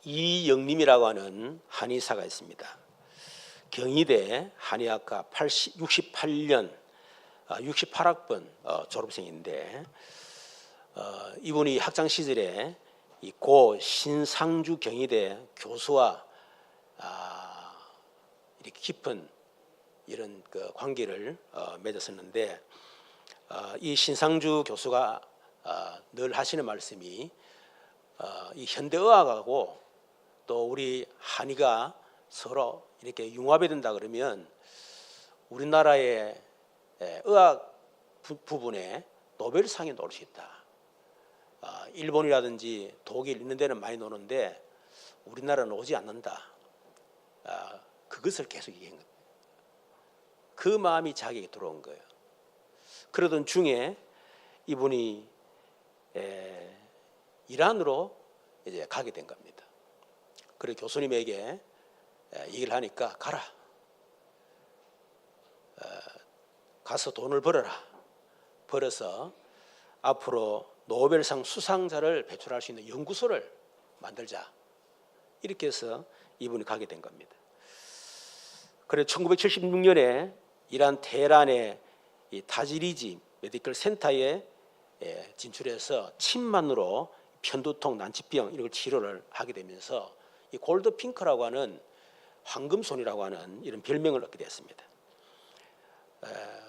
이영림이라고 하는 한의사가 있습니다. 경희대 한의학과 68년 68학번 졸업생인데 이분이 학창 시절에 이 고 신상주 경희대 교수와 이렇게 깊은 이런 그 관계를 맺었었는데 이 신상주 교수가 늘 하시는 말씀이 이 현대의학하고 또 우리 한의가 서로 이렇게 융합이 된다 그러면 우리나라의 의학 부분에 노벨상이 노릴 수 있다. 일본이라든지 독일 있는 데는 많이 노는데 우리나라는 오지 않는다. 그것을 계속 얘기한 겁니다. 그 마음이 자기에게 들어온 거예요. 그러던 중에 이분이 이란으로 이제 가게 된 겁니다. 그리고 교수님에게 얘기를 하니까 가라. 가서 돈을 벌어라. 벌어서 앞으로 노벨상 수상자를 배출할 수 있는 연구소를 만들자. 이렇게 해서 이분이 가게 된 겁니다. 그래서 1976년에 이란 테헤란의 이 타지리지 메디컬 센터에 진출해서 침만으로 편두통, 난치병 이런 걸 치료를 하게 되면서 이 골드핑크라고 하는 황금손이라고 하는 이런 별명을 얻게 됐습니다.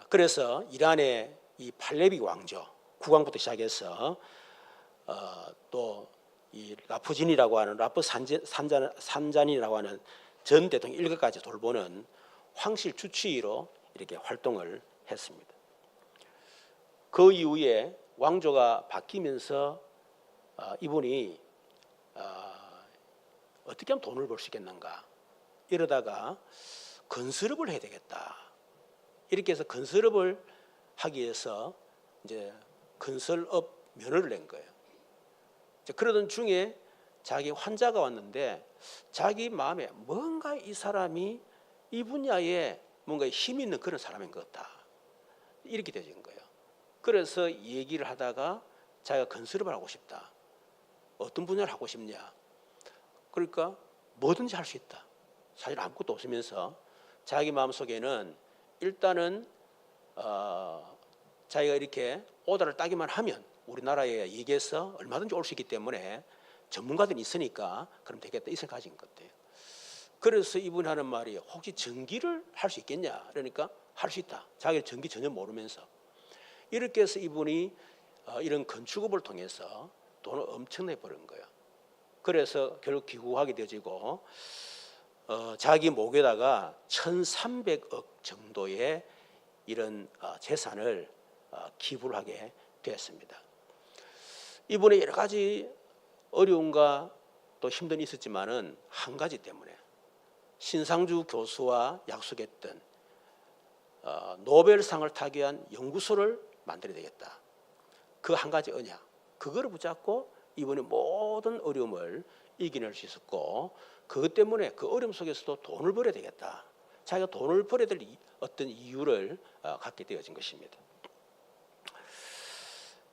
그래서 이란의 이 팔레비 왕조 국왕부터 시작해서 또 이 라프진이라고 하는 산잔이라고 하는 전 대통령 일가까지 돌보는 황실 주치의로 이렇게 활동을 했습니다. 그 이후에 왕조가 바뀌면서 이분이 어떻게 하면 돈을 벌 수 있겠는가 이러다가 건설업을 해야 되겠다. 이렇게 해서 건설업을 하기 위해서 이제 건설업 면허를 낸 거예요. 그러던 중에 자기 환자가 왔는데 자기 마음에 뭔가 이 사람이 이 분야에 뭔가 힘 있는 그런 사람인 것 같다. 이렇게 되진 거예요. 그래서 얘기를 하다가 자기가 건설업을 하고 싶다. 어떤 분야를 하고 싶냐. 그러니까 뭐든지 할 수 있다. 사실 아무것도 없으면서 자기 마음속에는 일단은 자기가 이렇게 오다를 따기만 하면 우리나라에 얘기해서 얼마든지 올 수 있기 때문에 전문가들이 있으니까 그럼 되겠다 이 생각이 가진 것 같아요. 그래서 이분이 하는 말이 혹시 전기를 할 수 있겠냐 그러니까 할 수 있다. 자기가 전기 전혀 모르면서 이렇게 해서 이분이 이런 건축업을 통해서 돈을 엄청나게 버는 거예요. 그래서 결국 귀국하게 되어지고 자기 목에다가 1,300억 정도의 이런 재산을 기부를 하게 되었습니다. 이분의 여러 가지 어려움과 또 힘든 일이 있었지만은 한 가지 때문에 신상주 교수와 약속했던 노벨상을 타기 위한 연구소를 만들어야 되겠다. 그 한 가지 언약, 그거를 붙잡고 이분이 모든 어려움을 이겨낼 수 있었고 그것 때문에 그 어려움 속에서도 돈을 벌어야 되겠다. 자기가 돈을 벌어야 될 어떤 이유를 갖게 되어진 것입니다.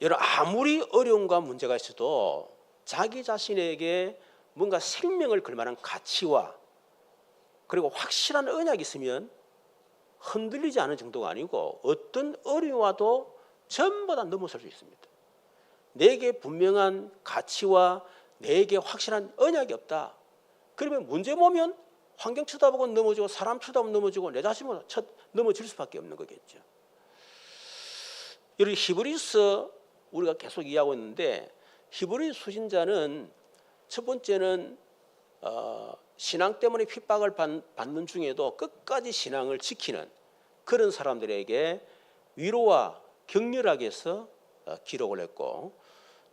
여러분 아무리 어려움과 문제가 있어도 자기 자신에게 뭔가 생명을 걸 만한 가치와 그리고 확실한 언약이 있으면 흔들리지 않은 정도가 아니고 어떤 어려움이 와도 전부 다 넘어설 수 있습니다. 내게 분명한 가치와 내게 확실한 언약이 없다. 그러면 문제 보면 환경 쳐다보고 넘어지고 사람 쳐다보고 넘어지고 내 자신보다 넘어질 수밖에 없는 거겠죠. 여기 히브리서 우리가 계속 이해하고 있는데 히브리 수신자는 첫 번째는 신앙 때문에 핍박을 받는 중에도 끝까지 신앙을 지키는 그런 사람들에게 위로와 격려하기 위해서 기록을 했고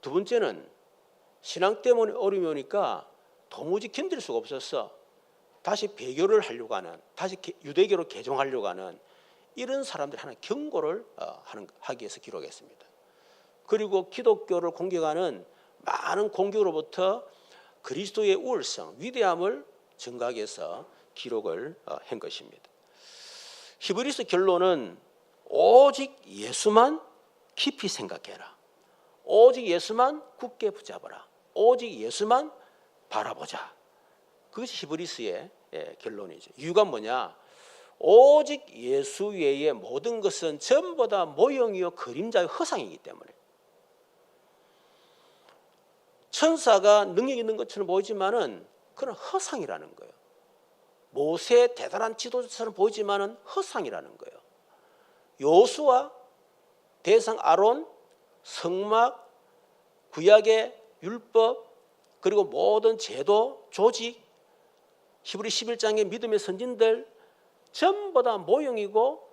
두 번째는 신앙 때문에 어려움이 오니까 도무지 견딜 수가 없어서 다시 배교를 하려고 하는 다시 유대교로 개종하려고 하는 이런 사람들이 하는 경고를 하기 위해서 기록했습니다. 그리고 기독교를 공격하는 많은 공격으로부터 그리스도의 우월성, 위대함을 증가하기 위해서 기록을 한 것입니다. 히브리서 결론은 오직 예수만 깊이 생각해라. 오직 예수만 굳게 붙잡아라. 오직 예수만 바라보자. 그것이 히브리스의 결론이죠. 이유가 뭐냐? 오직 예수 외의 모든 것은 전부 다 모형이요 그림자의 허상이기 때문에. 천사가 능력 있는 것처럼 보이지만은 그건 허상이라는 거예요. 모세 대단한 지도자처럼 보이지만은 허상이라는 거예요. 요수와 대상 아론, 성막, 구약의 율법, 그리고 모든 제도, 조직, 히브리 11장의 믿음의 선진들 전부 다 모형이고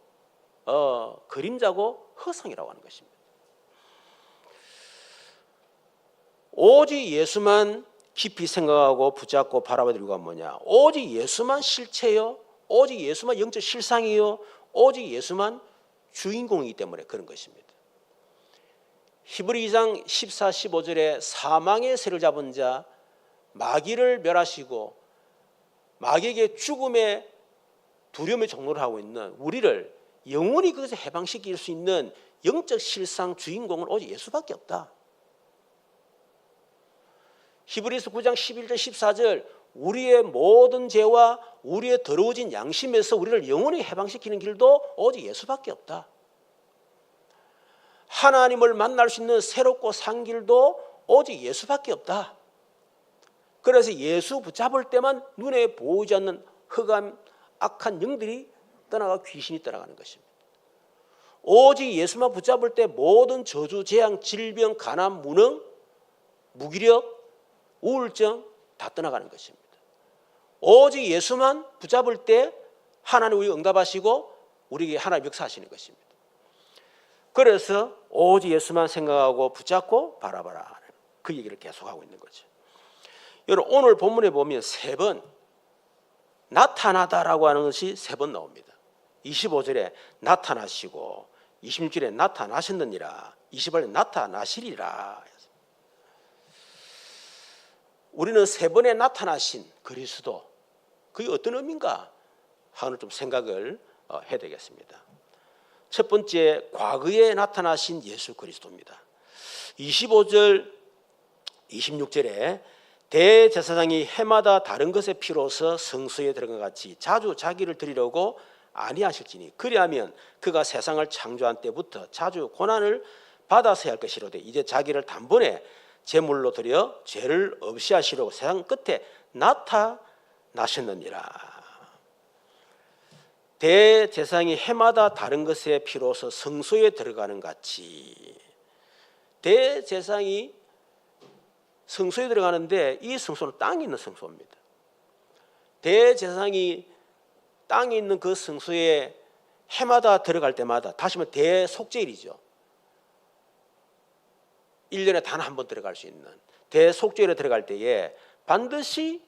그림자고 허상이라고 하는 것입니다. 오직 예수만 깊이 생각하고 붙잡고 바라볼 이유가 뭐냐? 오직 예수만 실체요, 오직 예수만 영적 실상이요, 오직 예수만 주인공이기 때문에 그런 것입니다. 히브리 2장 14, 15절에 사망의 세를 잡은 자, 마귀를 멸하시고 마귀에게 죽음의 두려움의 종로를 하고 있는 우리를 영원히 그것에 해방시킬 수 있는 영적 실상 주인공은 오직 예수밖에 없다. 히브리서 9장 11절 14절 우리의 모든 죄와 우리의 더러워진 양심에서 우리를 영원히 해방시키는 길도 오직 예수밖에 없다. 하나님을 만날 수 있는 새롭고 산 길도 오직 예수밖에 없다. 그래서 예수 붙잡을 때만 눈에 보이지 않는 흑암 악한 영들이 떠나가 귀신이 떠나가는 것입니다. 오직 예수만 붙잡을 때 모든 저주, 재앙, 질병, 가난, 무능, 무기력, 우울증 다 떠나가는 것입니다. 오직 예수만 붙잡을 때 하나님 우리 응답하시고 우리에게 하나님 역사하시는 것입니다. 그래서 오직 예수만 생각하고 붙잡고 바라봐라, 그 얘기를 계속하고 있는 거죠. 여러분, 오늘 본문에 보면 3번 나타나다라고 하는 것이 3번 나옵니다. 25절에 나타나시고, 26절에 나타나셨느니라, 28절에 나타나시리라. 우리는 3번에 나타나신 그리스도, 그게 어떤 의미인가 하는 좀 생각을 해야 되겠습니다. 첫 번째, 과거에 나타나신 예수 그리스도입니다. 25절 26절에 대제사장이 해마다 다른 것의 피로서 성소에 들어간 같이 자주 자기를 드리려고 아니하실지니 그리하면 그가 세상을 창조한 때부터 자주 고난을 받아서야 할 것이로되 이제 자기를 단번에 제물로 드려 죄를 없이 하시려고 세상 끝에 나타나셨느니라. 대제사장이 해마다 다른 것의 피로서 성소에 들어가는 같이, 대제사장이 성소에 들어가는데 이 성소는 땅에 있는 성소입니다. 대제사장이 땅에 있는 그 성소에 해마다 들어갈 때마다, 다시 말해 대속죄일이죠. 1년에 단 한 번 들어갈 수 있는 대속죄일에 들어갈 때에 반드시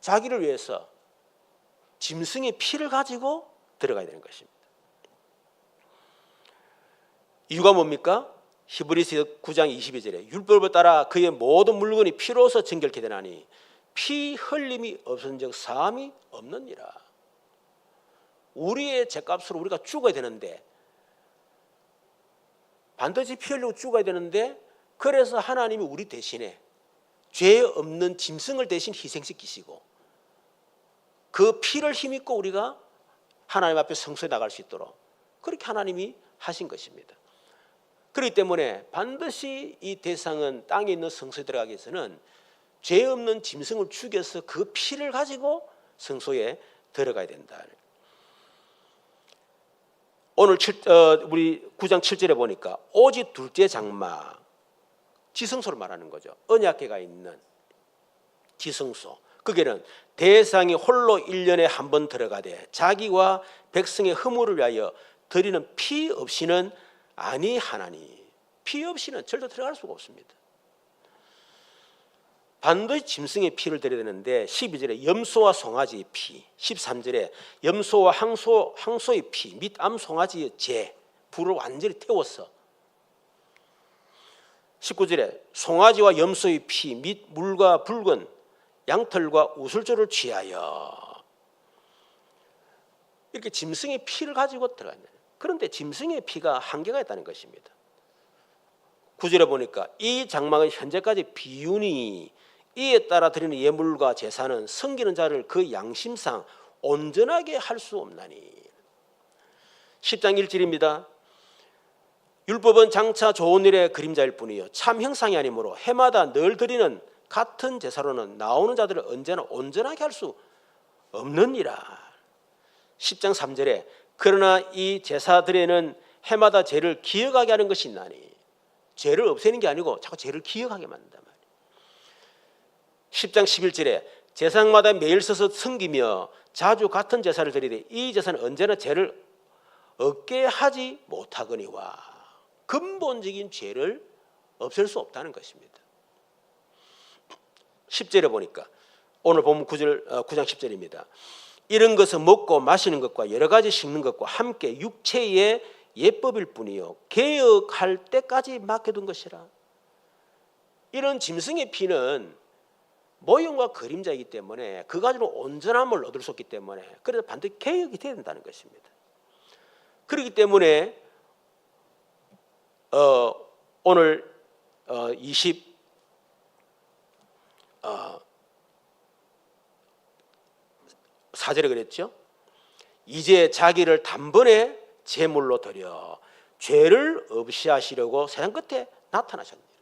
자기를 위해서 짐승의 피를 가지고 들어가야 되는 것입니다. 이유가 뭡니까? 히브리서 9장 22절에 율법을 따라 그의 모든 물건이 피로서 정결케 되나니 피 흘림이 없은 적 사함이 없느니라. 우리의 죄값으로 우리가 죽어야 되는데, 반드시 피 흘리고 죽어야 되는데, 그래서 하나님이 우리 대신에 죄 없는 짐승을 대신 희생시키시고 그 피를 힘입고 우리가 하나님 앞에 성소에 나갈 수 있도록 그렇게 하나님이 하신 것입니다. 그렇기 때문에 반드시 이 대상은 땅에 있는 성소에 들어가기 위해서는 죄 없는 짐승을 죽여서 그 피를 가지고 성소에 들어가야 된다. 오늘 우리 9장 7절에 보니까 오직 둘째 장막, 지성소를 말하는 거죠. 언약궤가 있는 지성소, 거기는 대상이 홀로 1년에 한 번 들어가되 자기와 백성의 허물을 위하여 드리는 피 없이는 아니하나니, 피 없이는 절대 들어갈 수가 없습니다. 반드시 짐승의 피를 드려야 되는데 12절에 염소와 송아지의 피, 13절에 염소와 항소의 피 및 암송아지의 재, 불을 완전히 태웠어. 19절에 송아지와 염소의 피 및 물과 붉은 양털과 우슬조를 취하여, 이렇게 짐승의 피를 가지고 들어가야 돼요. 그런데 짐승의 피가 한계가 있다는 것입니다. 9절에 보니까 이 장막은 현재까지 비운이 이에 따라 드리는 예물과 제사는 섬기는 자를 그 양심상 온전하게 할 수 없나니. 10장 1절입니다. 율법은 장차 좋은 일의 그림자일 뿐이요 참 형상이 아니므로 해마다 늘 드리는 같은 제사로는 나오는 자들을 언제나 온전하게 할 수 없느니라. 10장 3절에 그러나 이 제사들에는 해마다 죄를 기억하게 하는 것이 있나니. 죄를 없애는 게 아니고 자꾸 죄를 기억하게 만든단 말이에요. 10장 11절에 제사장마다 매일 서서 섬기며 자주 같은 제사를 드리되 이 제사는 언제나 죄를 없게 하지 못하거니와. 근본적인 죄를 없앨 수 없다는 것입니다. 10절에 보니까 오늘 본문 9장 10절입니다. 이런 것은 먹고 마시는 것과 여러 가지 식는 것과 함께 육체의 예법일 뿐이요 개혁할 때까지 맡겨둔 것이라. 이런 짐승의 피는 모형과 그림자이기 때문에 그 가지로 온전함을 얻을 수 없기 때문에 그래서 반드시 개혁이 돼야 된다는 것입니다. 그렇기 때문에 오늘 24절에 그랬죠. 이제 자기를 단번에 제물로 드려 죄를 없이 하시려고 세상 끝에 나타나셨느니라.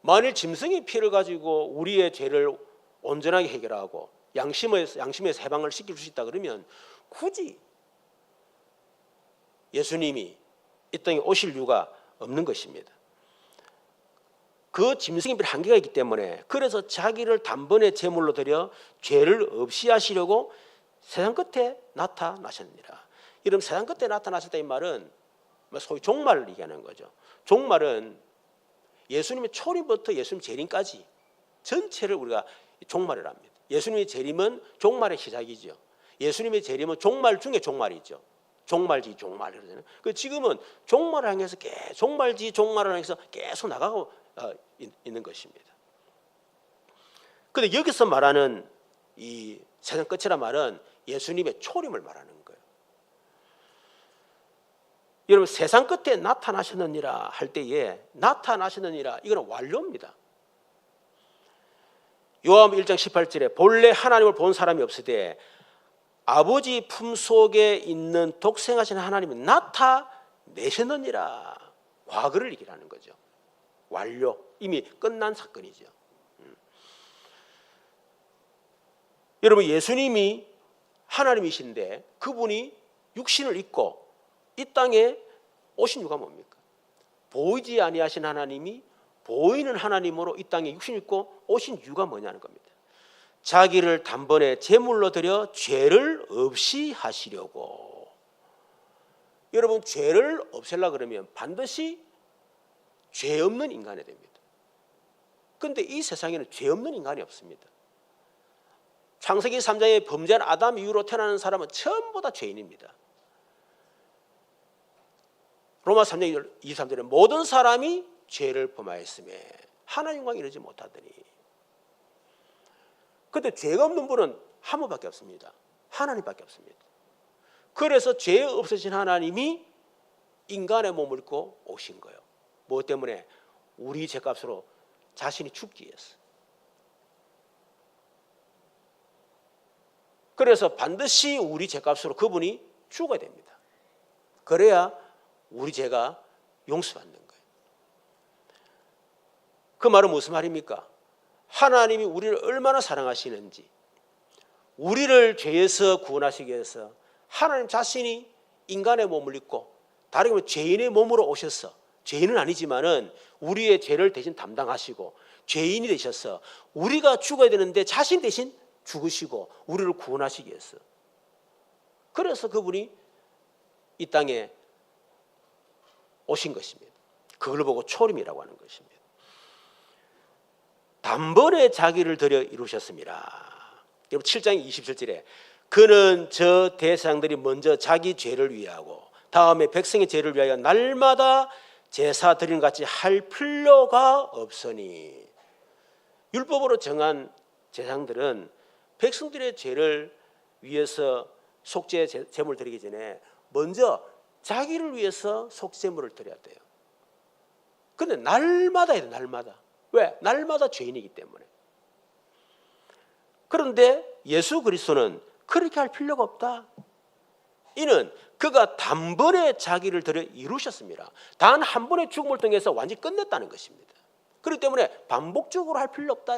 만일 짐승의 피를 가지고 우리의 죄를 온전하게 해결하고 양심에서 해방을 시킬 수 있다 그러면 굳이 예수님이 이 땅에 오실 이유가 없는 것입니다. 그 짐승의 피는 한계가 있기 때문에 그래서 자기를 단번에 제물로 드려 죄를 없이 하시려고 세상 끝에 나타나셨느니라. 이런 세상 끝에 나타나셨다 이 말은 소위 종말을 얘기하는 거죠. 종말은 예수님의 초림부터 예수님 재림까지 전체를 우리가 종말을 합니다. 예수님의 재림은 종말의 시작이죠. 예수님의 재림은 종말 중에 종말이죠. 종말지 종말 그러잖아요. 그 지금은 종말을 향해서 종말지 종말을 향해서 계속 나가고 있는 것입니다. 그런데 여기서 말하는 이 세상 끝이란 말은 예수님의 초림을 말하는 거예요. 여러분 세상 끝에 나타나셨느니라 할 때에 나타나셨느니라 이거는 완료입니다. 요한복음 1장 18절에 본래 하나님을 본 사람이 없으되 아버지 품속에 있는 독생하신 하나님이 나타내셨느니라. 과거를 얘기하는 거죠. 완료. 이미 끝난 사건이죠. 여러분 예수님이 하나님이신데 그분이 육신을 입고 이 땅에 오신 이유가 뭡니까? 보이지 아니하신 하나님이 보이는 하나님으로 이 땅에 육신을 입고 오신 이유가 뭐냐는 겁니다. 자기를 단번에 제물로 드려 죄를 없이 하시려고. 여러분 죄를 없애려고 그러면 반드시 죄 없는 인간이 됩니다. 그런데 이 세상에는 죄 없는 인간이 없습니다. 창세기 3장에 범죄한 아담 이후로 태어나는 사람은 전부 다 죄인입니다. 로마 3장 23절에 모든 사람이 죄를 범하였음에 하나님 영광에 이르지 못하더니. 그런데 죄가 없는 분은 한 분밖에 없습니다. 하나님밖에 없습니다. 그래서 죄 없으신 하나님이 인간의 몸을 입고 오신 거예요. 무엇 때문에? 우리 죄값으로 자신이 죽기 위해서. 그래서 반드시 우리 죄값으로 그분이 죽어야 됩니다. 그래야 우리 죄가 용서받는 거예요. 그 말은 무슨 말입니까? 하나님이 우리를 얼마나 사랑하시는지, 우리를 죄에서 구원하시기 위해서 하나님 자신이 인간의 몸을 입고, 다르게 말하면 죄인의 몸으로 오셔서, 죄인은 아니지만은 우리의 죄를 대신 담당하시고 죄인이 되셔서 우리가 죽어야 되는데 자신 대신 죽으시고 우리를 구원하시기 위해서. 그래서 그분이 이 땅에 오신 것입니다. 그걸 보고 초림이라고 하는 것입니다. 단번에 자기를 들여 이루셨습니다. 여러분 7장 27절에 그는 저 대상들이 먼저 자기 죄를 위하고 다음에 백성의 죄를 위하여 날마다 제사 드리는 같이 할 필요가 없으니. 율법으로 정한 제사들은 백성들의 죄를 위해서 속죄 제물을 드리기 전에 먼저 자기를 위해서 속죄물을 드려야 돼요. 근데 날마다 해야 돼, 날마다. 왜? 날마다 죄인이기 때문에. 그런데 예수 그리스도는 그렇게 할 필요가 없다. 이는 그가 단번에 자기를 들여 이루셨습니다. 단 한 번의 죽음을 통해서 완전히 끝냈다는 것입니다. 그렇기 때문에 반복적으로 할 필요 없다.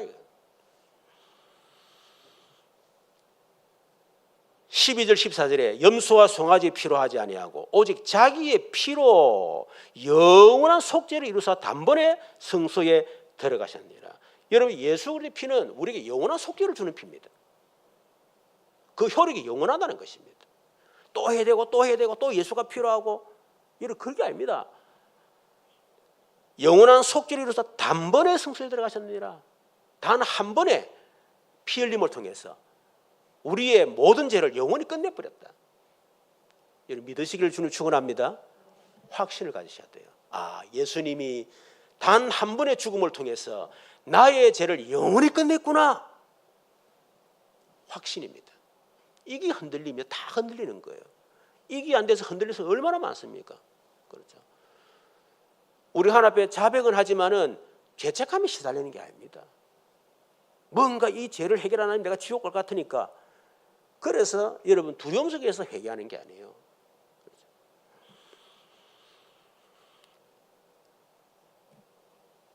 12절 14절에 염소와 송아지 피로 하지 아니하고 오직 자기의 피로 영원한 속죄를 이루사 단번에 성소에 들어가셨느니라. 여러분, 예수 그리스도의 피는 우리에게 영원한 속죄를 주는 피입니다. 그 효력이 영원하다는 것입니다. 또 해야 되고 또 해야 되고 또 예수가 필요하고, 여러분, 그게 아닙니다. 영원한 속죄를 이루사 단번에 성소에 들어가셨느니라. 단 한 번에 피 흘림을 통해서 우리의 모든 죄를 영원히 끝내버렸다. 여러분, 믿으시기를 주님 축원합니다. 확신을 가지셔야 돼요. 아, 예수님이 단 한 번의 죽음을 통해서 나의 죄를 영원히 끝냈구나. 확신입니다. 이게 흔들리면 다 흔들리는 거예요. 이게 안 돼서 흔들려서 얼마나 많습니까? 그렇죠. 우리 하나님 앞에 자백은 하지만은 죄책감에 시달리는 게 아닙니다. 뭔가 이 죄를 해결 안 하면 내가 지옥 갈 것 같으니까, 그래서 여러분 두려움 속에서 회개하는 게 아니에요.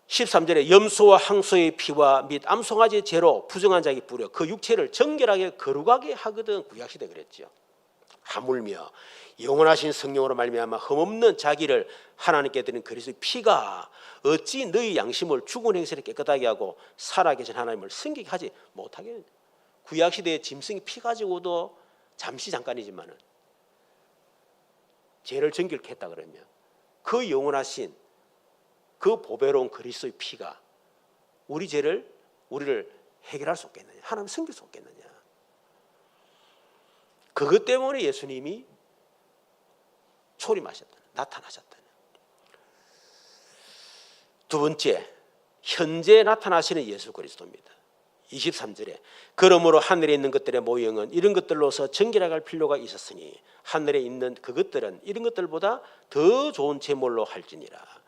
13절에 염소와 항소의 피와 및 암송아지의 죄로 부정한 자에게 뿌려 그 육체를 정결하게 거룩하게 하거든. 구약시대 그랬죠. 하물며 영원하신 성령으로 말미암아 흠없는 자기를 하나님께 드린 그리스도의 피가 어찌 너희 양심을 죽은 행실에 깨끗하게 하고 살아계신 하나님을 승객 하지 못하게 하느냐. 구약시대의 짐승이 피 가지고도 잠깐이지만은 죄를 정결케 했다 그러면 그 영원하신 그 보배로운 그리스도의 피가 우리를 해결할 수 없겠느냐, 하나님 섬길 수 없겠느냐. 그것 때문에 예수님이 초림하셨다, 나타나셨다. 두 번째, 현재 나타나시는 예수 그리스도입니다. 23절에 그러므로 하늘에 있는 것들의 모형은 이런 것들로서 정결하게 할 필요가 있었으니 하늘에 있는 그것들은 이런 것들보다 더 좋은 제물로 할지니라.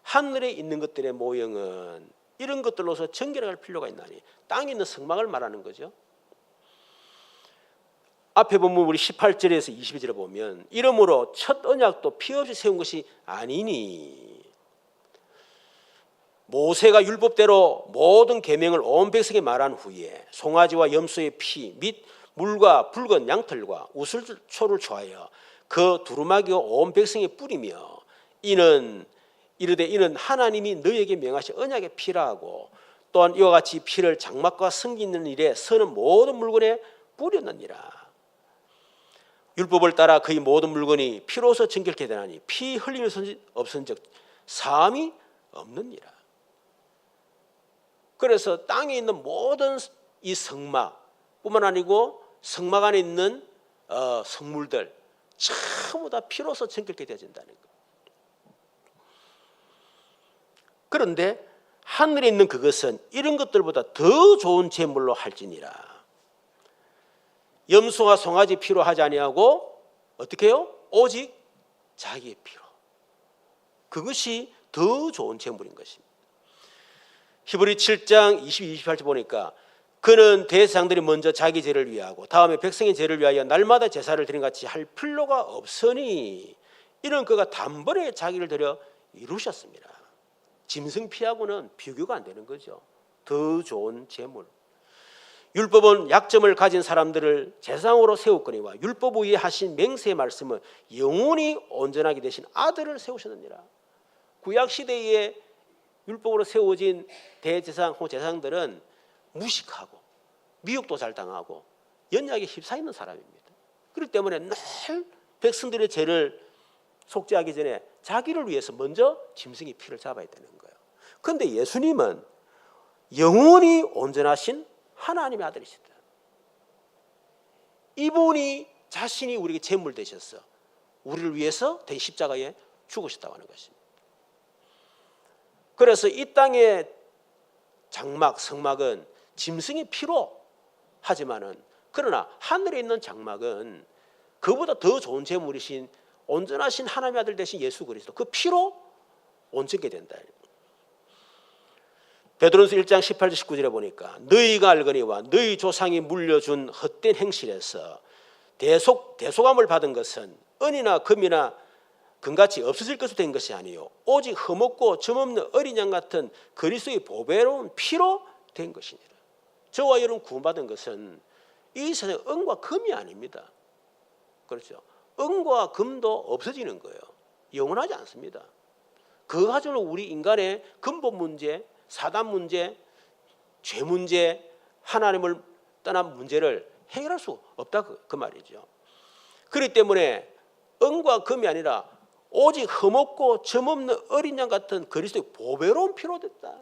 하늘에 있는 것들의 모형은 이런 것들로서 정결하게 할 필요가 있나니, 땅에 있는 성막을 말하는 거죠. 앞에 보면 우리 18절에서 22절에 보면 이러므로 첫 언약도 피 없이 세운 것이 아니니 모세가 율법대로 모든 계명을 온 백성에 말한 후에 송아지와 염소의 피 및 물과 붉은 양털과 우슬초를 좋아하여 그 두루마기와 온 백성에 뿌리며 이르되 이는 하나님이 너희에게 명하신 언약의 피라 하고 또한 이와 같이 피를 장막과 성기는 일에 서는 모든 물건에 뿌렸느니라. 율법을 따라 그의 모든 물건이 피로서 정결케 되나니 피 흘림이 없은즉 사함이 없느니라. 그래서 땅에 있는 모든 이 성막뿐만 아니고 성막 안에 있는 성물들 전부 다 피로서 정결케 되어진다는 것. 그런데 하늘에 있는 그것은 이런 것들보다 더 좋은 제물로 할지니라. 염소와 송아지 피로 하지 아니하고 어떻게 해요? 오직 자기의 피로. 그것이 더 좋은 제물인 것입니다. 히브리 7장 22, 28절 보니까 그는 대제사장들이 먼저 자기 죄를 위하고 다음에 백성의 죄를 위하여 날마다 제사를 드린 같이 할 필요가 없으니 이런 그가 단번에 자기를 들여 이루셨습니다. 짐승 피하고는 비교가 안 되는 거죠. 더 좋은 제물. 율법은 약점을 가진 사람들을 제사장으로 세웠거니와 율법 위에 하신 맹세의 말씀은 영원히 온전하게 되신 아들을 세우셨느니라. 구약 시대에 율법으로 세워진 대제사장 혹은 제사장들은 무식하고 미혹도 잘 당하고 연약에 휩싸이는 사람입니다. 그렇기 때문에 늘 백성들의 죄를 속죄하기 전에 자기를 위해서 먼저 짐승의 피를 잡아야 되는 거예요. 그런데 예수님은 영원히 온전하신 하나님의 아들이시다. 이분이 자신이 우리에게 제물 되셔서 우리를 위해서 된 십자가에 죽으셨다고 하는 것입니다. 그래서 이 땅의 장막, 성막은 짐승의 피로 하지만은 그러나 하늘에 있는 장막은 그보다 더 좋은 제물이신 온전하신 하나님의 아들 되신 예수 그리스도 그 피로 온전게 된다. 베드로전서 1장 18절 19절에 보니까 너희가 알거니와 너희 조상이 물려준 헛된 행실에서 대속함을 받은 것은 은이나 금이나 금같이 없어질 것으로 된 것이 아니요 오직 흠없고 점없는 어린 양 같은 그리스도의 보배로운 피로 된 것이니라. 저와 여러분 구원받은 것은 이 세상 은과 금이 아닙니다. 그렇죠? 은과 금도 없어지는 거예요. 영원하지 않습니다. 그거 가지고 우리 인간의 근본 문제, 사단 문제, 죄 문제, 하나님을 떠난 문제를 해결할 수 없다 그 말이죠. 그렇기 때문에 은과 금이 아니라 오직 흠없고 점없는 어린 양 같은 그리스도의 보배로운 피로 됐다.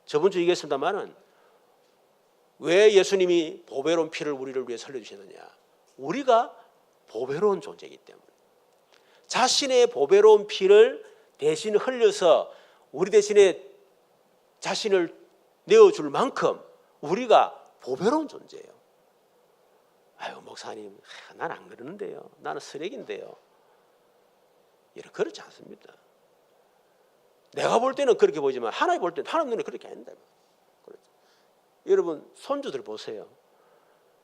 저번 주에 얘기했습니다마는 왜 예수님이 보배로운 피를 우리를 위해 흘려주셨느냐. 우리가 보배로운 존재이기 때문에 자신의 보배로운 피를 대신 흘려서 우리 대신에 자신을 내어줄 만큼 우리가 보배로운 존재예요. 아유 목사님 난 안 그러는데요. 나는 쓰레기인데요. 그렇지 않습니다. 내가 볼 때는 그렇게 보이지만 하나님 볼 때는 하나님 눈에 그렇게 아닙니다. 그렇죠. 여러분 손주들 보세요.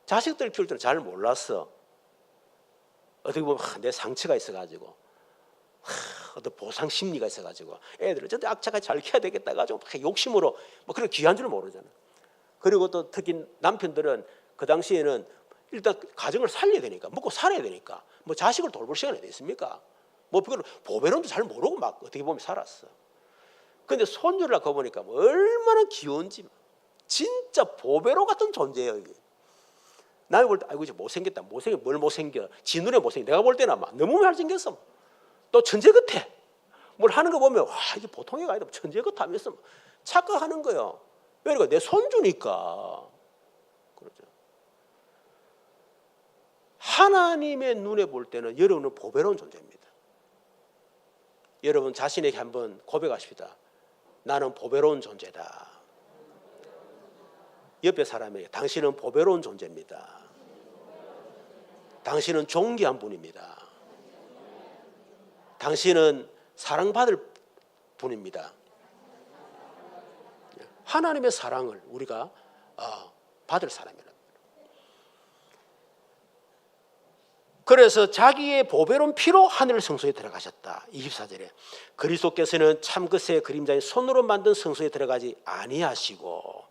자식들 키울 때는 잘 몰랐어. 어떻게 보면 내 상처가 있어가지고 어떤 보상 심리가 있어가지고 애들을 저도 악착같이 잘 키워야 되겠다 가지고 욕심으로 뭐 그렇게 귀한 줄 모르잖아. 그리고 또 특히 남편들은 그 당시에는 일단 가정을 살려야 되니까 먹고 살아야 되니까 뭐 자식을 돌볼 시간이 어디 있습니까? 뭐 그걸 보배론도 잘 모르고 막 어떻게 보면 살았어. 근데 손주를 낳고 보니까 뭐 얼마나 귀여운지 진짜 보배로 같은 존재예요. 이게. 남이 볼 때 아이고 이제 못생겼다. 뭘 못생겨. 지 눈에 못생겨. 내가 볼 때는 막 너무 잘생겼어. 또 천재 같아. 뭘 하는 거 보면 와 이게 보통이 아니다. 천재 같아 하면서 착각하는 거예요. 왜냐면 내 손주니까. 그렇죠. 하나님의 눈에 볼 때는 여러분은 보배로운 존재입니다. 여러분 자신에게 한번 고백하십시다. 나는 보배로운 존재다. 옆에 사람에게 당신은 보배로운 존재입니다. 당신은 존귀한 분입니다. 당신은 사랑받을 분입니다. 하나님의 사랑을 우리가 받을 사람이랍니다. 그래서 자기의 보배로운 피로 하늘 성소에 들어가셨다. 24절에 그리스도께서는 참것의 그림자인 손으로 만든 성소에 들어가지 아니하시고,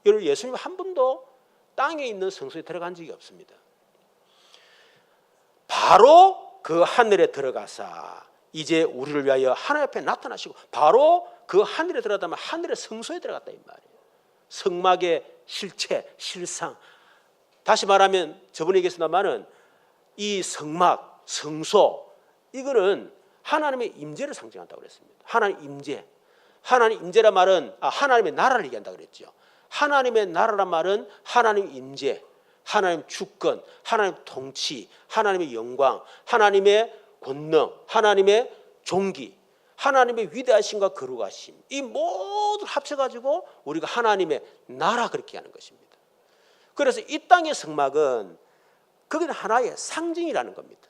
여러분 예수님 한 번도 땅에 있는 성소에 들어간 적이 없습니다. 바로 그 하늘에 들어가사 이제 우리를 위하여 하나님 앞에 나타나시고, 바로 그 하늘에 들어가다면 하늘의 성소에 들어갔다 이 말이에요. 성막의 실체, 실상. 다시 말하면 저번에 얘기했습니다마는 이 성막, 성소 이거는 하나님의 임재를 상징한다고 그랬습니다. 하나님 임재. 하나님 임재라 말은 하나님의 나라를 얘기한다고 그랬죠. 하나님의 나라란 말은 하나님 임재, 하나님 주권, 하나님 통치, 하나님의 영광, 하나님의 권능, 하나님의 존귀, 하나님의 위대하심과 거룩하심, 이 모두 합쳐가지고 우리가 하나님의 나라 그렇게 하는 것입니다. 그래서 이 땅의 성막은 그게 하나의 상징이라는 겁니다.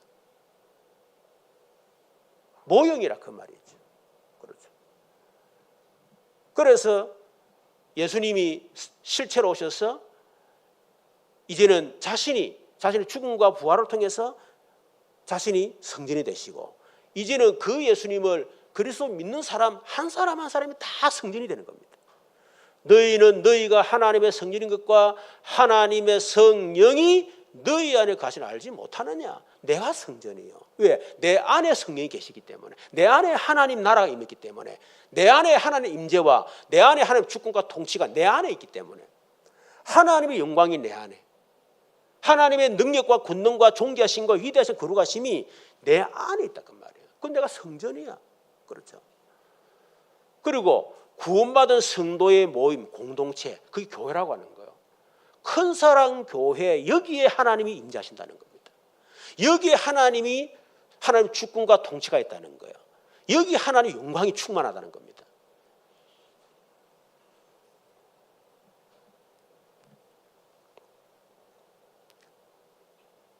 모형이라 그 말이죠. 그렇죠. 그래서 예수님이 실체로 오셔서 이제는 자신의 죽음과 부활을 통해서 자신이 성전이 되시고, 이제는 그 예수님을 그리스도 믿는 사람 한 사람 한 사람이 다 성전이 되는 겁니다. 너희는 너희가 하나님의 성전인 것과 하나님의 성령이 너희 안에 가시는 알지 못하느냐. 내가 성전이요. 왜? 내 안에 성령이 계시기 때문에, 내 안에 하나님 나라가 임했기 때문에, 내 안에 하나님의 임재와 내 안에 하나님의 주권과 통치가 내 안에 있기 때문에, 하나님의 영광이 내 안에, 하나님의 능력과 권능과 존귀하심과 위대하신 거룩하심이 내 안에 있다 그 말이에요. 그건 내가 성전이야. 그렇죠. 그리고 구원받은 성도의 모임, 공동체, 그게 교회라고 하는 거예요. 큰 사랑 교회, 여기에 하나님이 임재하신다는 겁니다. 여기에 하나님 주권과 통치가 있다는 거예요. 여기 하나님 영광이 충만하다는 겁니다.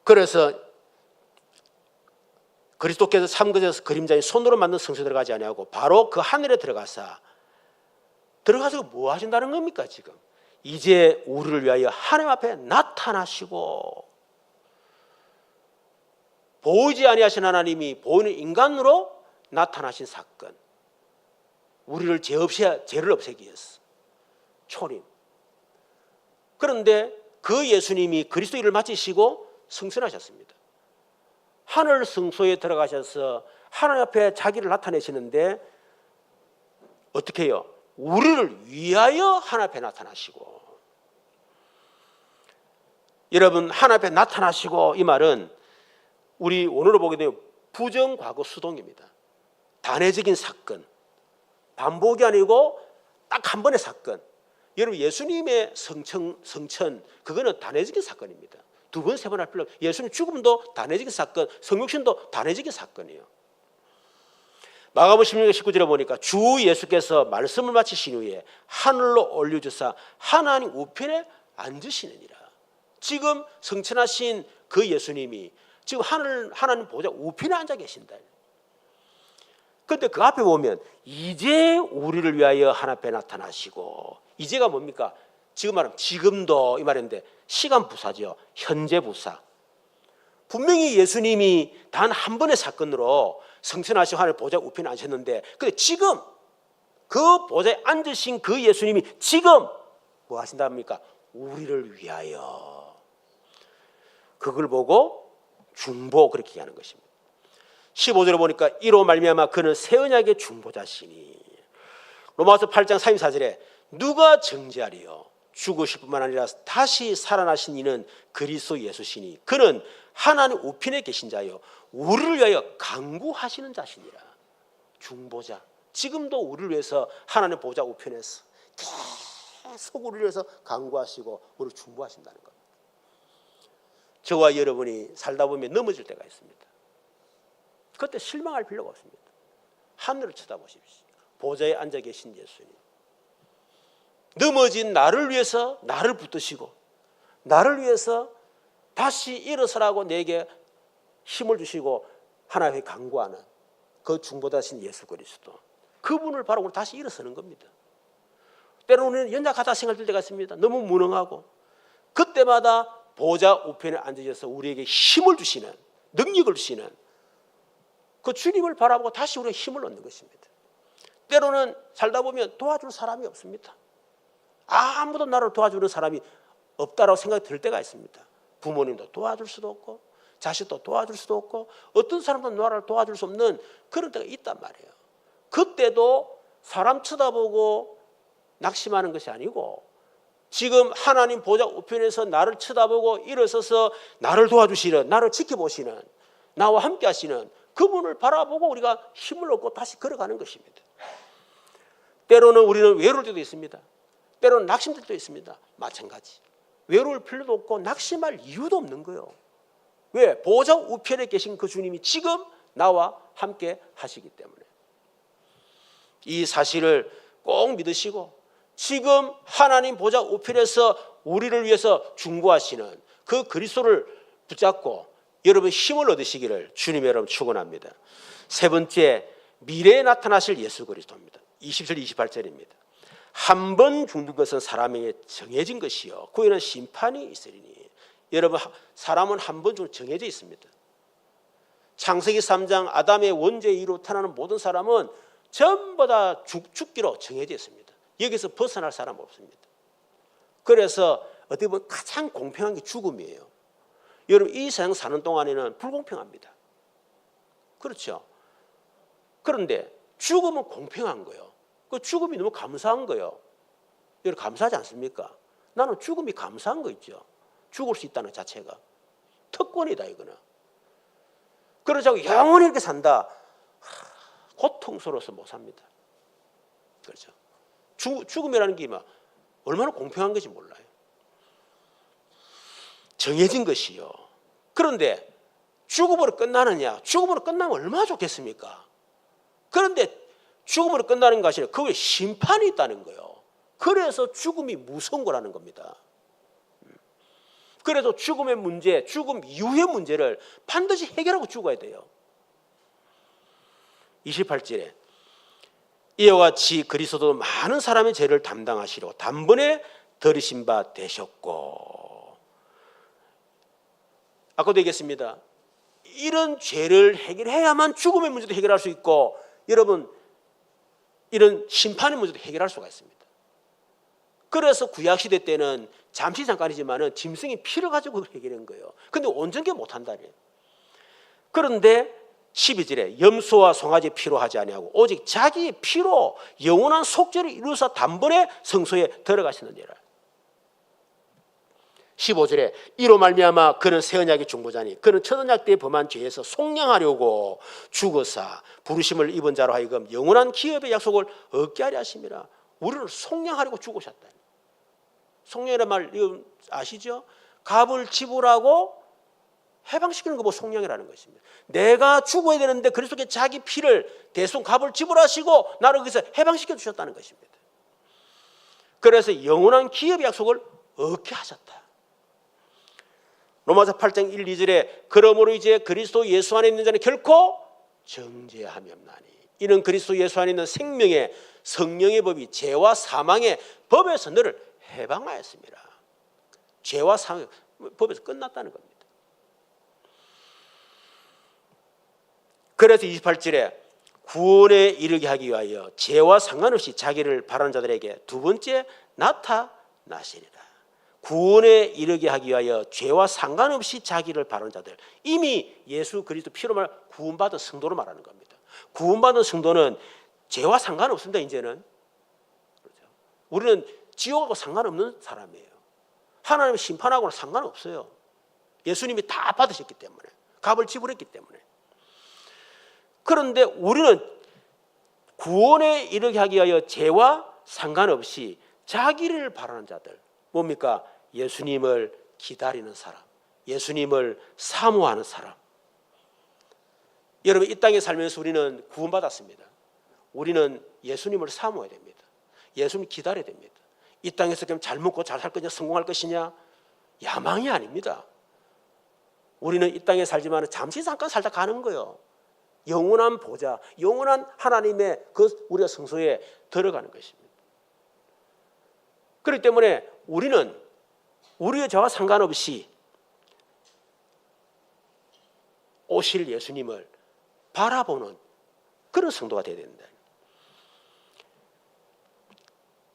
그래서 그리스도께서 참것에서 그림자인 손으로 만든 성소에 들어가지 아니하고 바로 그 하늘에 들어가사 들어가서 뭐 하신다는 겁니까 지금? 이제 우리를 위하여 하나님 앞에 나타나시고, 보이지 아니하신 하나님이 보이는 인간으로 나타나신 사건, 우리를 죄를 없애기 위해서 초림. 그런데 그 예수님이 그리스도 일을 마치시고 승천하셨습니다. 하늘 성소에 들어가셔서 하나님 앞에 자기를 나타내시는데 어떻게 해요? 우리를 위하여 하나님 앞에 나타나시고. 여러분, 하나님 앞에 나타나시고 이 말은 우리 오늘로 보게 되면 부정과거 수동입니다. 단회적인 사건, 반복이 아니고 딱 한 번의 사건. 여러분, 예수님의 성천 그거는 단회적인 사건입니다. 두 번, 세 번 할 필요 없어요. 예수님 죽음도 단회적인 사건, 성육신도 단회적인 사건이에요. 마가복음 16장 19절에 보니까 주 예수께서 말씀을 마치신 후에 하늘로 올려주사 하나님 우편에 앉으시느니라. 지금 성천하신 그 예수님이 지금 하나님 보좌 우편에 앉아 계신다. 그런데 그 앞에 보면 이제 우리를 위하여 하나님 앞에 나타나시고, 이제가 뭡니까? 지금 말하면 지금도 이 말인데 시간 부사죠. 현재 부사. 분명히 예수님이 단 한 번의 사건으로 성천하시고 하늘 보좌 우편에 앉으셨는데, 근데 지금 그 보좌에 앉으신 그 예수님이 지금 뭐 하신답니까? 우리를 위하여. 그걸 보고 중보, 그렇게 얘기하는 것입니다. 15절에 보니까 이로 말미암아 그는 새 언약의 중보자시니. 로마서 8장 34절에 누가 정죄하리요? 죽으실 뿐만 아니라 다시 살아나신 이는 그리스도 예수시니 그는 하나님 우편에 계신 자요 우리를 위하여 간구하시는 자시니라. 중보자. 지금도 우리를 위해서 하나님 보좌 우편에서 계속 우리를 위해서 간구하시고 우리를 중보하신다는 것. 저와 여러분이 살다 보면 넘어질 때가 있습니다. 그때 실망할 필요가 없습니다. 하늘을 쳐다보십시오. 보좌에 앉아 계신 예수님. 넘어진 나를 위해서 나를 붙드시고 나를 위해서 다시 일어서라고 내게 힘을 주시고 하나님께 간구하는 그 중보자신 예수 그리스도, 그분을 바라고 다시 일어서는 겁니다. 때로는 연약하다 생각될 때가 있습니다. 너무 무능하고. 그때마다 보좌 우편에 앉으셔서 우리에게 힘을 주시는, 능력을 주시는 그 주님을 바라보고 다시 우리가 힘을 얻는 것입니다. 때로는 살다 보면 도와줄 사람이 없습니다. 아무도 나를 도와주는 사람이 없다라고 생각이 들 때가 있습니다. 부모님도 도와줄 수도 없고 자식도 도와줄 수도 없고 어떤 사람도 나를 도와줄 수 없는 그런 때가 있단 말이에요. 그때도 사람 쳐다보고 낙심하는 것이 아니고 지금 하나님 보좌 우편에서 나를 쳐다보고 일어서서 나를 도와주시는, 나를 지켜보시는, 나와 함께 하시는 그분을 바라보고 우리가 힘을 얻고 다시 걸어가는 것입니다. 때로는 우리는 외로울 때도 있습니다. 때로는 낙심될 때도 있습니다. 마찬가지. 외로울 필요도 없고 낙심할 이유도 없는 거예요. 왜? 보좌 우편에 계신 그 주님이 지금 나와 함께 하시기 때문에. 이 사실을 꼭 믿으시고 지금 하나님 보좌 우편에서 우리를 위해서 중보하시는 그 그리스도를 붙잡고 여러분 힘을 얻으시기를 주님의 이름으로 축원합니다. 세 번째, 미래에 나타나실 예수 그리스도입니다. 27, 28절입니다. 한 번 죽는 것은 사람에게 정해진 것이요 그 후에는 심판이 있으리니. 여러분, 사람은 한 번 죽으면 정해져 있습니다. 창세기 3장 아담의 원죄 이후로 태어나는 모든 사람은 전부 다 죽기로 정해져 있습니다. 여기서 벗어날 사람 없습니다. 그래서 어떻게 보면 가장 공평한 게 죽음이에요. 여러분, 이 세상 사는 동안에는 불공평합니다. 그렇죠? 그런데 죽음은 공평한 거예요. 그 죽음이 너무 감사한 거예요. 여러분, 감사하지 않습니까? 나는 죽음이 감사한 거 있죠. 죽을 수 있다는 자체가 특권이다 이거는. 그러자고 영원히 이렇게 산다, 고통스러워서 못 삽니다. 그렇죠? 죽음이라는 게 얼마나 공평한 건지 몰라요. 정해진 것이요. 그런데 죽음으로 끝나느냐? 죽음으로 끝나면 얼마나 좋겠습니까? 그런데 죽음으로 끝나는 것이 아니라 거기에 심판이 있다는 거예요. 그래서 죽음이 무서운 거라는 겁니다. 그래서 죽음의 문제, 죽음 이후의 문제를 반드시 해결하고 죽어야 돼요. 28절에 이와 같이 그리스도도 많은 사람의 죄를 담당하시려 단번에 들으신 바 되셨고, 아까도 얘기했습니다. 이런 죄를 해결해야만 죽음의 문제도 해결할 수 있고, 여러분 이런 심판의 문제도 해결할 수가 있습니다. 그래서 구약시대 때는 잠시 잠깐이지만 짐승이 피를 가지고 해결한 거예요. 근데 온전히 못한다니. 그런데 12절에 염소와 송아지 피로 하지 아니하고 오직 자기의 피로 영원한 속죄를 이루사 단번에 성소에 들어가시느니라. 15절에 이로 말미암아 그는 새 언약의 중보자니 그는 첫 언약 때 범한 죄에서 속량하려고 죽어사 부르심을 입은 자로 하여금 영원한 기업의 약속을 얻게 하려 하심이라. 우리를 속량하려고 죽으셨다. 속량이라는 말 이거 아시죠? 값을 지불하고 해방시키는 거 보고 속량이라는 것입니다. 내가 죽어야 되는데 그리스도께 자기 피를 대속 값을 지불하시고 나를 거기서 해방시켜 주셨다는 것입니다. 그래서 영원한 기업의 약속을 얻게 하셨다. 로마서 8장 1, 2절에 그러므로 이제 그리스도 예수 안에 있는 자는 결코 정죄함이 없나니 이는 그리스도 예수 안에 있는 생명의 성령의 법이 죄와 사망의 법에서 너를 해방하였습니다. 죄와 사망의 법에서 끝났다는 겁니다. 그래서 28절에 구원에 이르게 하기 위하여 죄와 상관없이 자기를 바라는 자들에게 두 번째 나타나시리라. 구원에 이르게 하기 위하여 죄와 상관없이 자기를 바라는 자들, 이미 예수 그리스도 피로 말 구원받은 성도로 말하는 겁니다. 구원받은 성도는 죄와 상관없습니다. 이제는 그렇죠. 우리는 지옥하고 상관없는 사람이에요. 하나님 심판하고는 상관없어요. 예수님이 다 받으셨기 때문에, 값을 지불했기 때문에. 그런데 우리는 구원에 이르게 하기 위하여 죄와 상관없이 자기를 바라는 자들, 뭡니까? 예수님을 기다리는 사람, 예수님을 사모하는 사람. 여러분, 이 땅에 살면서 우리는 구원받았습니다. 우리는 예수님을 사모해야 됩니다. 예수님 기다려야 됩니다. 이 땅에서 그럼 잘 먹고 잘 살 거냐, 성공할 것이냐, 야망이 아닙니다. 우리는 이 땅에 살지만 잠시 잠깐 살다 가는 거예요. 영원한 보좌, 영원한 하나님의 그 우리가 성소에 들어가는 것입니다. 그렇기 때문에 우리는 우리의 죄와 상관없이 오실 예수님을 바라보는 그런 성도가 되어야 된다.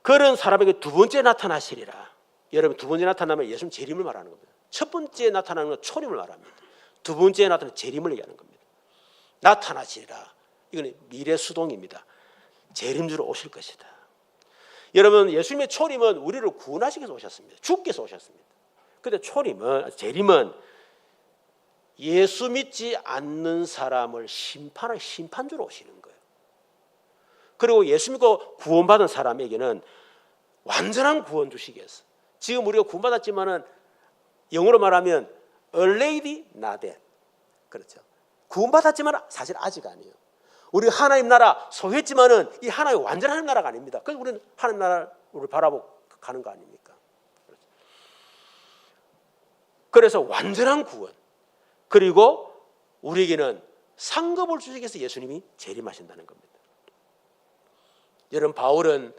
그런 사람에게 두 번째 나타나시리라. 여러분, 두 번째 나타나면 예수님 재림을 말하는 겁니다. 첫 번째 나타나는 건 초림을 말합니다. 두 번째 나타나는 재림을 얘기하는 겁니다. 나타나시리라. 이건 미래 수동입니다. 재림주로 오실 것이다. 여러분, 예수님의 초림은 우리를 구원하시기 위해서 오셨습니다. 죽기 위해서 오셨습니다. 그런데 재림은 예수 믿지 않는 사람을 심판할 심판주로 오시는 거예요. 그리고 예수 믿고 구원받은 사람에게는 완전한 구원 주시기 위해서. 지금 우리가 구원받았지만은 영어로 말하면 a lady not dead. 그렇죠. 구원받았지만 사실 아직 아니에요. 우리 하나님 나라 소유했지만은 이 하나님 완전한 하나님 나라가 아닙니다. 그래서 우리는 하나님 나라를 바라보고 가는 거 아닙니까? 그래서 완전한 구원, 그리고 우리에게는 상급을 주시기 위해서 예수님이 재림하신다는 겁니다. 여러분, 바울은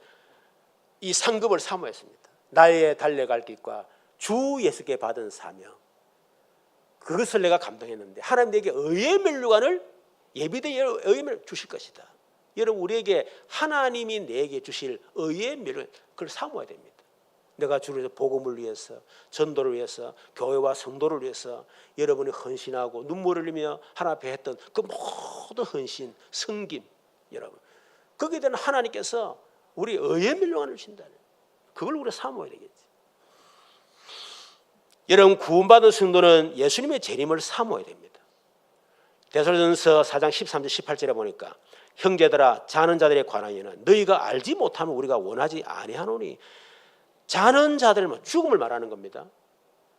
이 상급을 사모했습니다. 나의 달려갈 길과 주 예수께 받은 사명, 그것을 내가 감당했는데 하나님 내게 의의 면류관을 예비된 의의 면을 주실 것이다. 여러분, 우리에게 하나님이 내게 주실 의의 면을 그걸 사모해야 됩니다. 내가 주를 위해서 복음을 위해서, 전도를 위해서, 교회와 성도를 위해서 여러분이 헌신하고 눈물을 흘리며 하나님 앞에 했던 그 모든 헌신, 섬김, 여러분, 거기에 대한 하나님께서 우리 의의 면류관을 주신다는, 그걸 우리가 사모해야 되겠지. 여러분, 구원받은 성도는 예수님의 재림을 사모해야 됩니다. 데살로니가서 4장 13절 18절에 보니까 형제들아, 자는 자들에 관하여는 너희가 알지 못하면 우리가 원하지 아니하노니. 자는 자들은 죽음을 말하는 겁니다.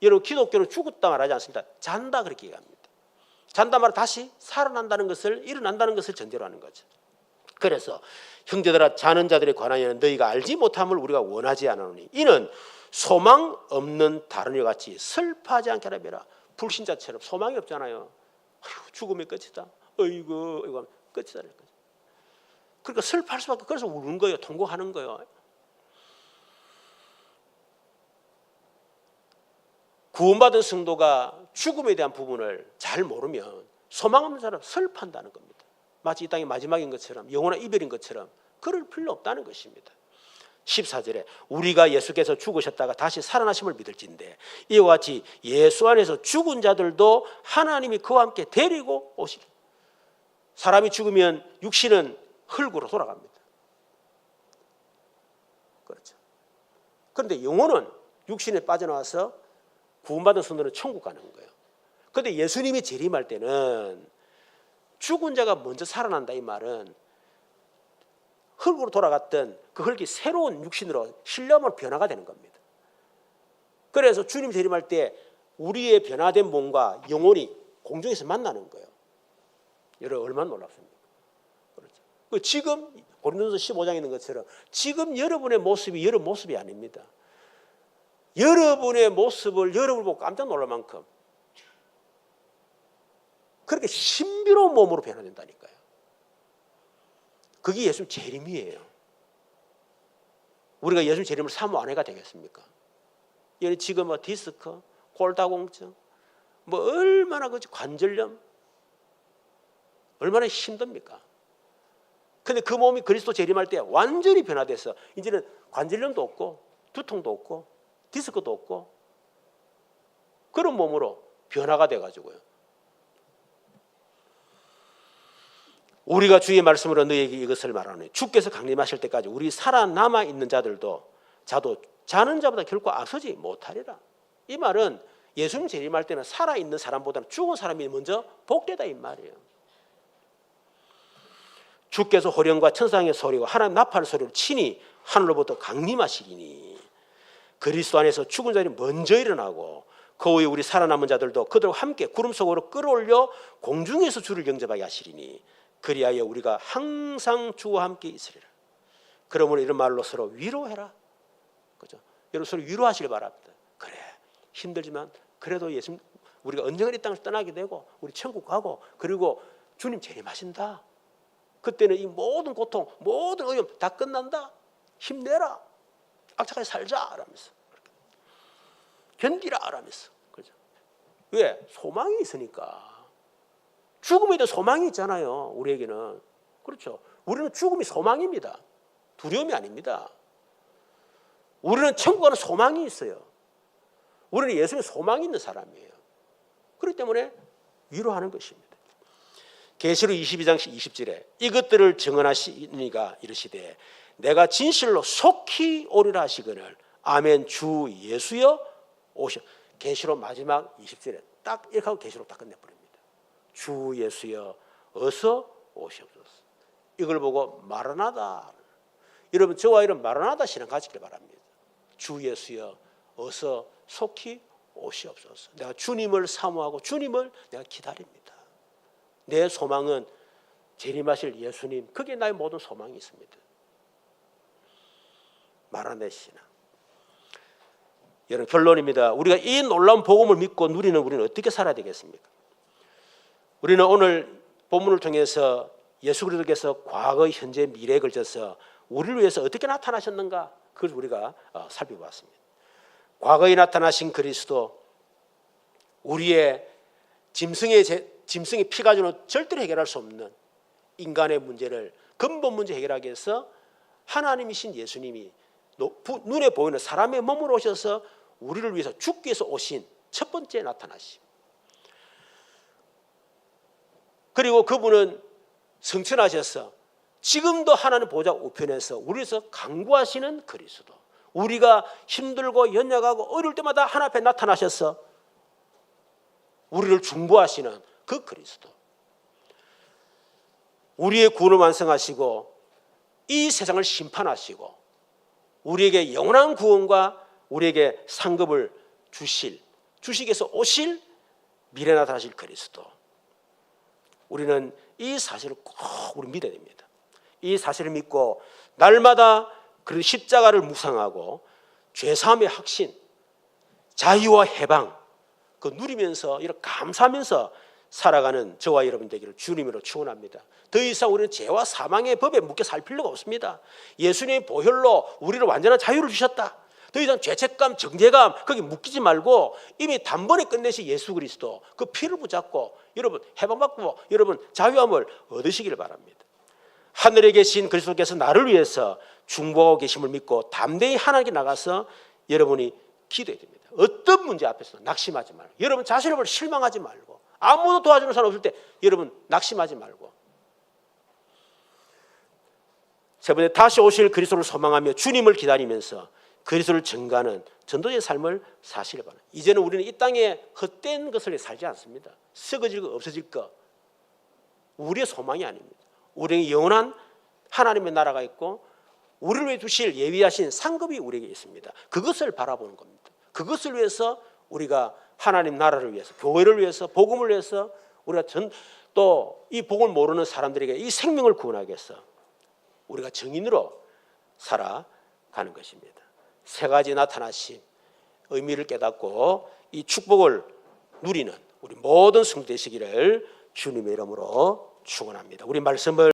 여러분, 기독교는 죽었다 말하지 않습니다. 잔다 그렇게 얘기합니다. 잔다 말은 다시 살아난다는 것을, 일어난다는 것을 전제로 하는 거죠. 그래서 형제들아, 자는 자들에 관하여는 너희가 알지 못함을 우리가 원하지 않으니 이는 소망 없는 다른 일 같이 슬퍼하지 않게 하라 베라. 불신자처럼 소망이 없잖아요. 아이고, 죽음이 끝이다. 어이구, 끝이다. 그러니까 슬퍼할 수밖에. 그래서 우는 거예요. 통곡하는 거예요. 구원받은 성도가 죽음에 대한 부분을 잘 모르면 소망 없는 사람 슬퍼한다는 겁니다. 마치 이 땅의 마지막인 것처럼, 영원한 이별인 것처럼 그럴 필요 없다는 것입니다. 14절에 우리가 예수께서 죽으셨다가 다시 살아나심을 믿을진데 이와 같이 예수 안에서 죽은 자들도 하나님이 그와 함께 데리고 오시리. 사람이 죽으면 육신은 흙으로 돌아갑니다. 그렇죠. 그런데 영혼은 육신에 빠져나와서 구원받은 성도는 천국 가는 거예요. 그런데 예수님이 재림할 때는 죽은 자가 먼저 살아난다 이 말은 흙으로 돌아갔던 그 흙이 새로운 육신으로 신령한 변화가 되는 겁니다. 그래서 주님 재림할 때 우리의 변화된 몸과 영혼이 공중에서 만나는 거예요. 여러분 얼마나 놀랍습니까? 그렇죠. 지금 고린도서 15장에 있는 것처럼 지금 여러분의 모습이 여러분 모습이 아닙니다. 여러분의 모습을 여러분을 보고 깜짝 놀랄 만큼 그렇게 신비로운 몸으로 변화된다니까요. 그게 예수님 재림이에요. 우리가 예수님 재림을 사모 안 해가 되겠습니까? 지금 뭐 디스크, 골다공증, 뭐 얼마나 그 관절염, 얼마나 힘듭니까? 근데 그 몸이 그리스도 재림할 때 완전히 변화돼서 이제는 관절염도 없고 두통도 없고 디스크도 없고 그런 몸으로 변화가 돼가지고요. 우리가 주의 말씀으로 너희에게 이것을 말하노니 주께서 강림하실 때까지 우리 살아남아 있는 자들도 자는 자보다 결코 앞서지 못하리라. 이 말은 예수님 재림할 때는 살아있는 사람보다는 죽은 사람이 먼저 복되다 이 말이에요. 주께서 호령과 천사의 소리와 하나님 나팔 소리로 친히 하늘로부터 강림하시리니 그리스도 안에서 죽은 자들이 먼저 일어나고 그 후에 우리 살아남은 자들도 그들과 함께 구름 속으로 끌어올려 공중에서 주를 영접하게 하시리니 그리하여 우리가 항상 주와 함께 있으리라. 그러므로 이런 말로 서로 위로해라. 그죠? 여러분 서로 위로하시길 바랍니다. 그래 힘들지만 그래도 예수님 우리가 언젠가 이 땅을 떠나게 되고 우리 천국 가고 그리고 주님 재림하신다. 그때는 이 모든 고통, 모든 어려움 다 끝난다. 힘내라. 악착하게 살자. 라면서 견디라. 라면서 그죠? 왜? 소망이 있으니까. 죽음에 대한 소망이 있잖아요. 우리에게는. 그렇죠. 우리는 죽음이 소망입니다. 두려움이 아닙니다. 우리는 천국 가는 소망이 있어요. 우리는 예수님의 소망이 있는 사람이에요. 그렇기 때문에 위로하는 것입니다. 계시록 22장 20절에 이것들을 증언하시니가 이르시되 내가 진실로 속히 오리라 하시거늘 아멘 주 예수여 오셔. 계시록 마지막 20절에 딱 이렇게 하고 계시록 딱 끝내버립니다. 주 예수여 어서 오시옵소서. 이걸 보고 마라나다. 여러분 저와 이런 마라나다 신앙 가지길 바랍니다. 주 예수여 어서 속히 오시옵소서. 내가 주님을 사모하고 주님을 내가 기다립니다. 내 소망은 재림하실 예수님. 그게 나의 모든 소망이 있습니다. 마라나다 신앙. 여러분 결론입니다. 우리가 이 놀라운 복음을 믿고 누리는 우리는 어떻게 살아야 되겠습니까? 우리는 오늘 본문을 통해서 예수 그리스도께서 과거, 현재, 미래에 걸쳐서 우리를 위해서 어떻게 나타나셨는가 그걸 우리가 살펴봤습니다. 과거에 나타나신 그리스도 우리의 짐승의 피가 주는 절대로 해결할 수 없는 인간의 문제를 근본 문제 해결하기 위해서 하나님이신 예수님이 눈에 보이는 사람의 몸으로 오셔서 우리를 위해서 죽기 위해서 오신 첫 번째 나타나심. 그리고 그분은 성천하셔서 지금도 하나님 보좌 우편에서 우리에서 강구하시는 그리스도. 우리가 힘들고 연약하고 어려울 때마다 하나님 앞에 나타나셔서 우리를 중보하시는 그 그리스도. 우리의 구원을 완성하시고 이 세상을 심판하시고 우리에게 영원한 구원과 우리에게 상급을 주시기 위해서 오실 미래에 나타나실 그리스도. 우리는 이 사실을 꼭 우리 믿어야 됩니다. 이 사실을 믿고 날마다 그 십자가를 묵상하고 죄사함의 확신, 자유와 해방 그 누리면서 이렇게 감사하면서 살아가는 저와 여러분 되기를 주님으로 축원합니다. 더 이상 우리는 죄와 사망의 법에 묶여 살 필요가 없습니다. 예수님의 보혈로 우리를 완전한 자유를 주셨다. 더 이상 죄책감, 정죄감 거기 묶이지 말고 이미 단번에 끝내신 예수 그리스도 그 피를 붙잡고 여러분 해방받고 여러분 자유함을 얻으시기를 바랍니다. 하늘에 계신 그리스도께서 나를 위해서 중보하고 계심을 믿고 담대히 하나님께 나가서 여러분이 기도해야 됩니다. 어떤 문제 앞에서 낙심하지 말고 여러분 자신을 보고 실망하지 말고 아무도 도와주는 사람 없을 때 여러분 낙심하지 말고 세 번째 다시 오실 그리스도를 소망하며 주님을 기다리면서 그리스도를 증거하는 전도자의 삶을 사시길 바랍니다. 이제는 우리는 이 땅에 헛된 것을 살지 않습니다. 썩어질 것 없어질 것 우리의 소망이 아닙니다. 우리에게 영원한 하나님의 나라가 있고 우리를 위해 두실 예비하신 상급이 우리에게 있습니다. 그것을 바라보는 겁니다. 그것을 위해서 우리가 하나님 나라를 위해서 교회를 위해서 복음을 위해서 우리가 또 이 복음을 모르는 사람들에게 이 생명을 구원하기 위해서 우리가 증인으로 살아가는 것입니다. 세 가지 나타나신 의미를 깨닫고 이 축복을 누리는 우리 모든 성도 되시기를 주님의 이름으로 축원합니다. 우리 말씀을